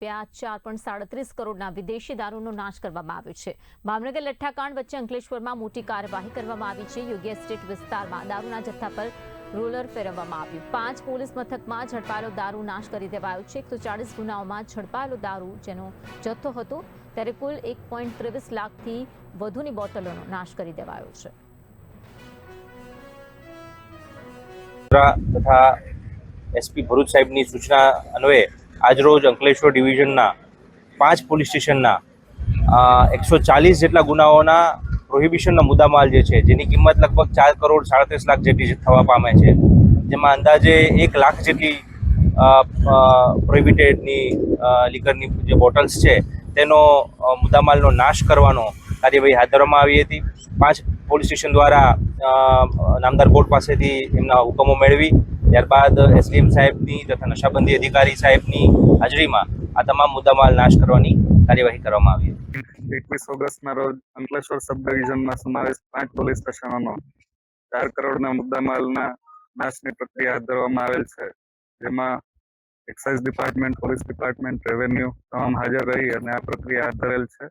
₹4.37 કરોડના વિદેશી દારૂનો નાશ કરવામાં આવ્યો છે। ભાવનગર લઠ્ઠાકાંડ વચ્ચે અંકલેશ્વરમાં મોટી કાર્યવાહી કરવામાં આવી છે। યોગી એસ્ટેટ વિસ્તારમાં દારૂના જથ્થા પર રોલર ફેરવવામાં આવ્યું। 5 પોલીસ મથકમાં ઝડપાયેલો દારૂ નાશ કરી દેવાયો છે। 140 ગુનાઓમાં ઝડપાયેલો દારૂ જેનો જથ્થો હતો ત્યારે કુલ 1.23 લાખથી વધુની બોટલોનો નાશ કરી દેવાયો છે। તથા એસપી ભરૂચ સાહેબની સૂચના અન્વયે આજરોજ અંકલેશ્વર ડિવિઝનના 5 પોલીસ સ્ટેશનના 140 જેટલા ગુનાઓના પ્રોહિબિશનના મુદ્દામાલ જે છે જેની કિંમત લગભગ 4 કરોડ 37 લાખ જેટલી થવા પામે છે, જેમાં અંદાજે 1 લાખ જેટલી પ્રોહિબિટેડની લીકરની જે બોટલ્સ છે તેનો મુદ્દામાલનો નાશ કરવાનો કાર્યવાહી હાથ ધરવામાં આવી હતી। 5 પોલીસ સ્ટેશન દ્વારા નામદાર કોર્ટ પાસેથી એમના હુકમો મેળવી ત્યારબાદ એસડીએમ સાહેબની તથા નશાબંધી અધિકારી સાહેબની હાજરીમાં આ તમામ મુદ્દામાલ નાશ કરવાની કાર્યવાહી કરવામાં આવી હતી। 21 ઓગસ્ટના રોજ અંકલેશ્વર સબ ડિવિઝનમાં સમાવેશ 5 પોલીસ સ્ટેશનોનો 4 કરોડના મુદ્દામાલના નાશની પ્રક્રિયા હાથ ધરવામાં આવેલ છે, જેમાં excise department, police department, revenue તમામ હાજર રહી અને આ પ્રક્રિયા હાથ ધરેલ છે।